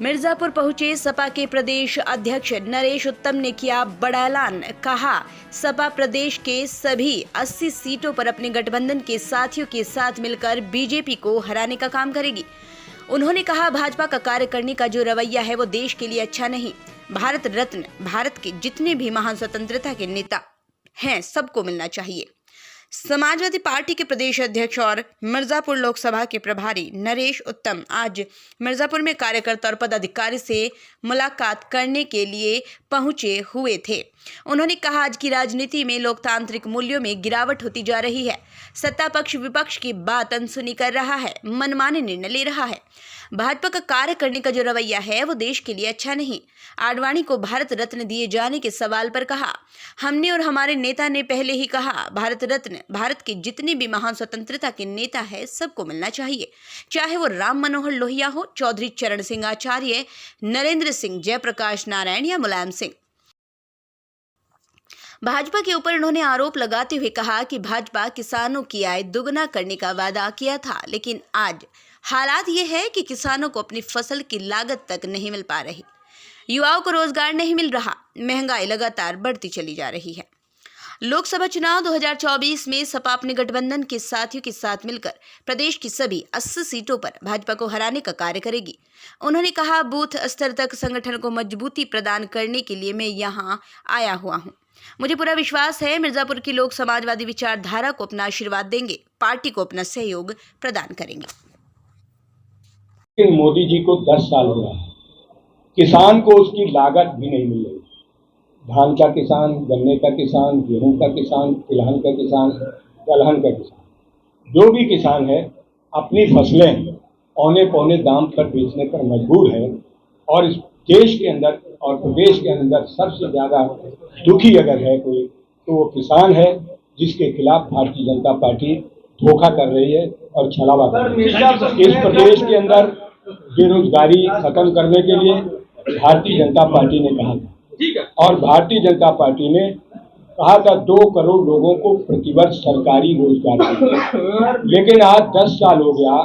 मिर्जापुर पहुंचे सपा के प्रदेश अध्यक्ष नरेश उत्तम ने किया बड़ा ऐलान। कहा, सपा प्रदेश के सभी 80 सीटों पर अपने गठबंधन के साथियों के साथ मिलकर बीजेपी को हराने का काम करेगी। उन्होंने कहा, भाजपा का कार्य करने का जो रवैया है वो देश के लिए अच्छा नहीं। भारत रत्न भारत के जितने भी महान स्वतंत्रता के नेता हैं सबको मिलना चाहिए। समाजवादी पार्टी के प्रदेश अध्यक्ष और मिर्जापुर लोकसभा के प्रभारी नरेश उत्तम आज मिर्जापुर में कार्यकर्ता और पदाधिकारी से मुलाकात करने के लिए पहुंचे हुए थे। उन्होंने कहा, आज की राजनीति में लोकतांत्रिक मूल्यों में गिरावट होती जा रही है। सत्ता पक्ष विपक्ष की बात अनसुनी कर रहा है, मनमाने निर्णय ले रहा है। भाजपा का कार्य करने का जो रवैया है वो देश के लिए अच्छा नहीं। आडवाणी को भारत रत्न दिए जाने के सवाल पर कहा, हमने और हमारे नेता ने पहले ही कहा, भारत रत्न भारत के जितने भी महान स्वतंत्रता के नेता है सबको मिलना चाहिए, चाहे वो राम मनोहर लोहिया हो, चौधरी चरण सिंह आचार्य, नरेंद्र सिंह, जयप्रकाश नारायण या मुलायम सिंह। भाजपा के ऊपर उन्होंने आरोप लगाते हुए कहा कि भाजपा किसानों की आय दुगना करने का वादा किया था, लेकिन आज हालात ये है कि किसानों को अपनी फसल की लागत तक नहीं मिल पा रही, युवाओं को रोजगार नहीं मिल रहा, महंगाई लगातार बढ़ती चली जा रही है। लोकसभा चुनाव 2024 में सपा अपने गठबंधन के साथियों के साथ मिलकर प्रदेश की सभी 80 सीटों पर भाजपा को हराने का कार्य करेगी। उन्होंने कहा, बूथ स्तर तक संगठन को मजबूती प्रदान करने के लिए मैं यहाँ आया हुआ हूँ। मुझे पूरा विश्वास है मिर्जापुर के लोग समाजवादी विचारधारा को अपना आशीर्वाद देंगे, पार्टी को अपना सहयोग प्रदान करेंगे। मोदी जी को 10 साल हो रहा है, किसान को उसकी लागत भी नहीं मिल रही। धान का किसान, गन्ने का किसान, गेहूं का किसान, तिलहन का किसान, दलहन का किसान, जो भी किसान है अपनी फसलें औने पौने दाम पर बेचने पर मजबूर है। और इस देश के अंदर और प्रदेश के अंदर सबसे ज़्यादा दुखी अगर है कोई तो वो किसान है, जिसके खिलाफ भारतीय जनता पार्टी धोखा कर रही है और छलावा कर रही है। इस प्रदेश के अंदर बेरोजगारी खत्म करने के लिए भारतीय जनता पार्टी ने कहा था, और भारतीय जनता पार्टी ने कहा था 2 करोड़ लोगों को प्रतिवर्ष सरकारी रोजगार, लेकिन आज 10 साल हो गया,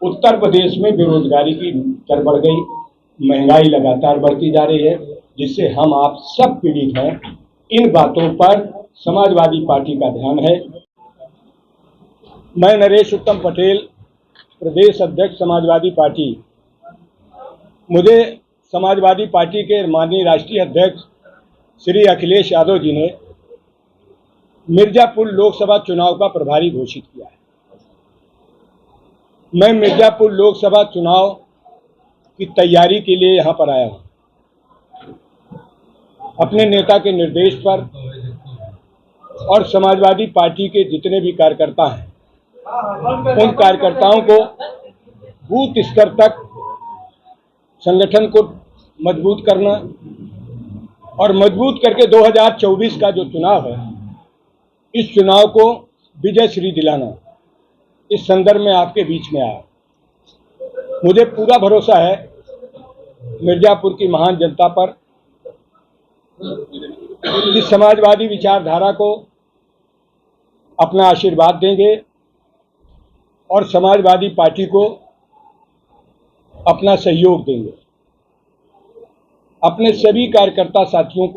उत्तर प्रदेश में बेरोजगारी की दर बढ़ गई, महंगाई लगातार बढ़ती जा रही है, जिससे हम आप सब पीड़ित हैं। इन बातों पर समाजवादी पार्टी का ध्यान है। मैं नरेश उत्तम पटेल, प्रदेश अध्यक्ष समाजवादी पार्टी। मुझे समाजवादी पार्टी के माननीय राष्ट्रीय अध्यक्ष श्री अखिलेश यादव जी ने मिर्जापुर लोकसभा चुनाव का प्रभारी घोषित किया है। मैं मिर्जापुर लोकसभा चुनाव की तैयारी के लिए यहाँ पर आया हूँ। अपने नेता के निर्देश पर और समाजवादी पार्टी के जितने भी कार्यकर्ता हैं, उन कार्यकर्ताओं को बूथ स्तर तक संगठन को मजबूत करना और मजबूत करके 2024 का जो चुनाव है, इस चुनाव को विजय श्री दिलाना, इस संदर्भ में आपके बीच में आया। मुझे पूरा भरोसा है मिर्जापुर की महान जनता पर, इस समाजवादी विचारधारा को अपना आशीर्वाद देंगे और समाजवादी पार्टी को अपना सहयोग देंगे। अपने सभी कार्यकर्ता साथियों को